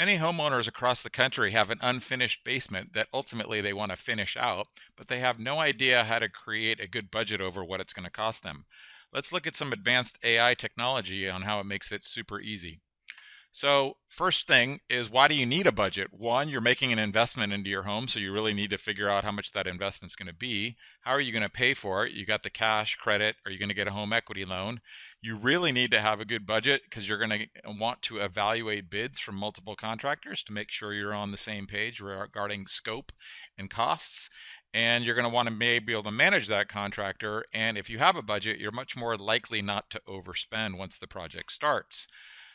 Many homeowners across the country have an unfinished basement that ultimately they want to finish out, but they have no idea how to create a good budget over what it's going to cost them. Let's look at some advanced AI technology on how it makes it super easy. So first thing is, why do you need a budget? One, you're making an investment into your home, so you really need to figure out how much that investment's going to be. How are you going to pay for it? You got the cash, credit, are you going to get a home equity loan? You really need to have a good budget because you're going to want to evaluate bids from multiple contractors to make sure you're on the same page regarding scope and costs. And you're going to want to maybe be able to manage that contractor. And if you have a budget, you're much more likely not to overspend once the project starts.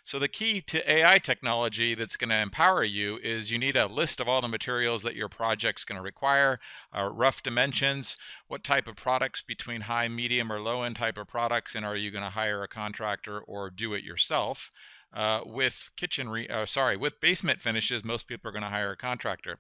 So the key to AI technology that's going to empower you is you need a list of all the materials that your project's going to require, rough dimensions, what type of products between high, medium, or low end type of products, and are you going to hire a contractor or do it yourself? With basement finishes, most people are going to hire a contractor.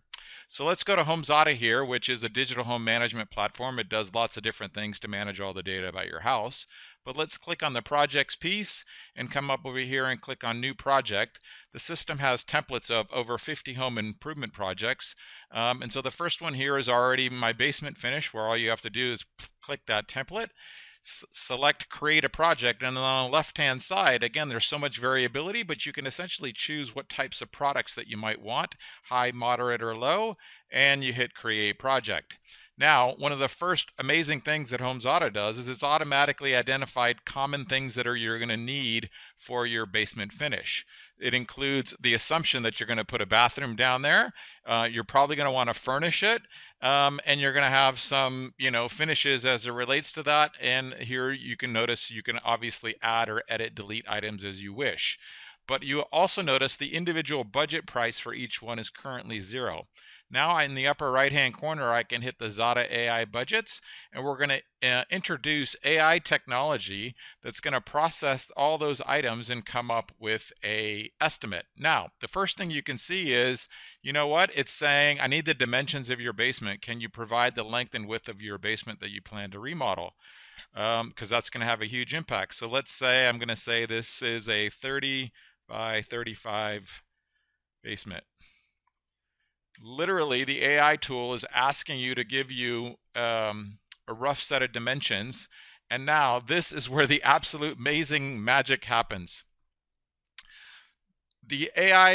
So let's go to HomeZada here, which is a digital home management platform. It does lots of different things to manage all the data about your house. But let's click on the projects piece and come up over here and click on new project. The system has templates of over 50 home improvement projects. And so the first one here is already my basement finish, where all you have to do is click that template. Select create a project, and then on the left hand side, again, there's so much variability, but you can essentially choose what types of products that you might want, high, moderate, or low, and you hit create project. Now, one of the first amazing things that HomeZada does is it's automatically identified common things that you're going to need for your basement finish. It includes the assumption that you're going to put a bathroom down there. You're probably going to want to furnish it, and you're going to have some, finishes as it relates to that. And here you can notice you can obviously add or edit, delete items as you wish. But you also notice the individual budget price for each one is currently 0. Now in the upper right hand corner, I can hit the Zada AI budgets, and we're going to introduce AI technology that's going to process all those items and come up with a estimate. Now, the first thing you can see is, you know what? It's saying, I need the dimensions of your basement. Can you provide the length and width of your basement that you plan to remodel? Because that's going to have a huge impact. So let's say I'm going to say this is a 30 by 35 basement. Literally, the AI tool is asking you to give you a rough set of dimensions. And now this is where the absolute amazing magic happens. The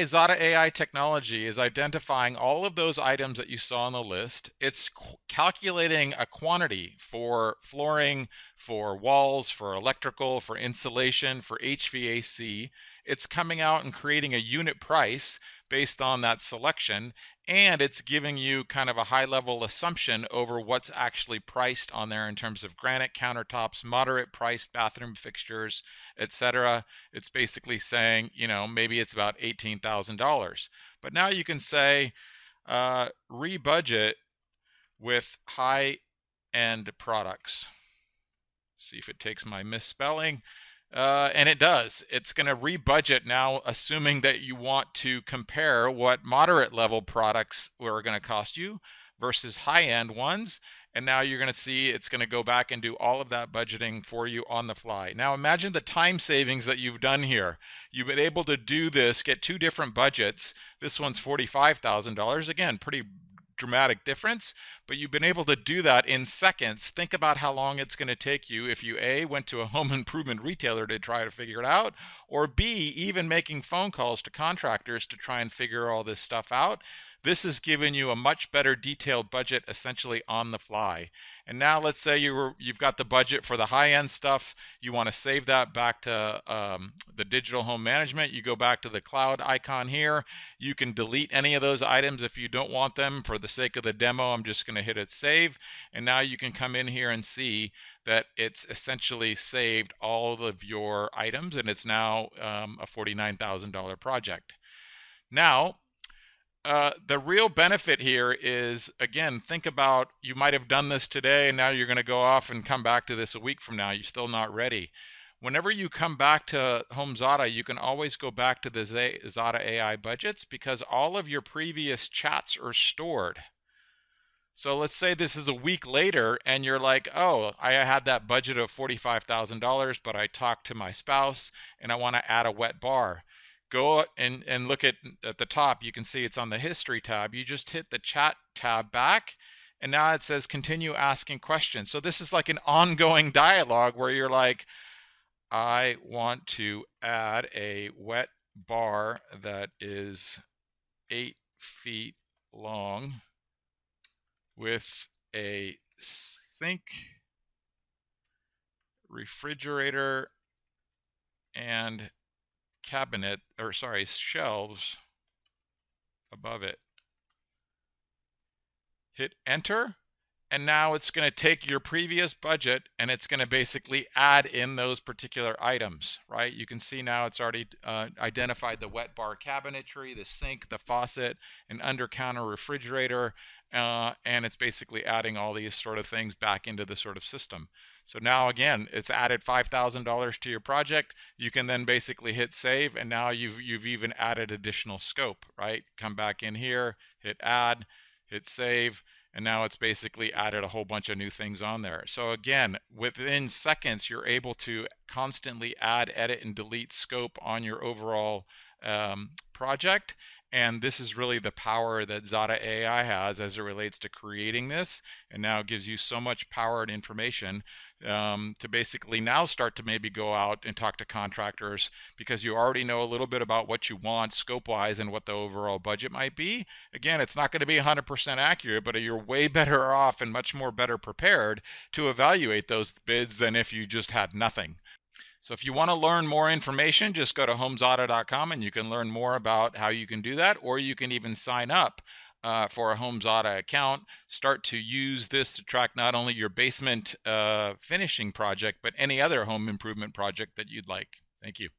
Zada AI technology is identifying all of those items that you saw on the list. It's calculating a quantity for flooring, for walls, for electrical, for insulation, for HVAC. It's coming out and creating a unit price based on that selection, and it's giving you kind of a high-level assumption over what's actually priced on there in terms of granite countertops, moderate priced bathroom fixtures, etc. It's basically saying, maybe it's about $18,000. But now you can say rebudget with high-end products. See if it takes my misspelling. And it does. It's going to rebudget now, assuming that you want to compare what moderate level products are going to cost you versus high-end ones. And now you're going to see it's going to go back and do all of that budgeting for you on the fly. Now imagine the time savings that you've done here. You've been able to do this, get 2 different budgets. This one's $45,000. Again, pretty dramatic difference, but you've been able to do that in seconds. Think about how long it's going to take you if you A, went to a home improvement retailer to try to figure it out, or B, even making phone calls to contractors to try and figure all this stuff out. This has given you a much better detailed budget essentially on the fly. And now let's say you've got the budget for the high-end stuff. You want to save that back to the digital home management. You go back to the cloud icon here. You can delete any of those items if you don't want them. For the sake of the demo, I'm just going to hit it save. And now you can come in here and see that it's essentially saved all of your items, and it's now a $49,000 project. Now, the real benefit here is, again, think about, you might have done this today and now you're going to go off and come back to this a week from now. You're still not ready. Whenever you come back to HomeZada, you can always go back to the Zada AI budgets because all of your previous chats are stored. So let's say this is a week later and you're like, oh, I had that budget of $45,000, but I talked to my spouse and I want to add a wet bar. go and look at the top. You can see it's on the history tab. You just hit the chat tab back, and now it says continue asking questions. So this is like an ongoing dialogue where you're like, I want to add a wet bar that is 8 feet long with a sink, refrigerator, and cabinet, or sorry, shelves above it. Hit enter, and now it's going to take your previous budget and it's going to basically add in those particular items, right? You can see now it's already identified the wet bar cabinetry, the sink, the faucet, an under counter refrigerator, and it's basically adding all these sort of things back into the sort of system. So now again, it's added $5,000 to your project. You can then basically hit save, and now you've even added additional scope, right? Come back in here, hit add, hit save, and now it's basically added a whole bunch of new things on there. So again, within seconds, you're able to constantly add, edit, and delete scope on your overall project. And this is really the power that Zada AI has as it relates to creating this, and now it gives you so much power and information to basically now start to maybe go out and talk to contractors, because you already know a little bit about what you want scope-wise and what the overall budget might be. Again, it's not going to be 100% accurate, but you're way better off and much more better prepared to evaluate those bids than if you just had nothing. So if you want to learn more information, just go to HomeZada.com and you can learn more about how you can do that, or you can even sign up for a HomeZada account. Start to use this to track not only your basement finishing project, but any other home improvement project that you'd like. Thank you.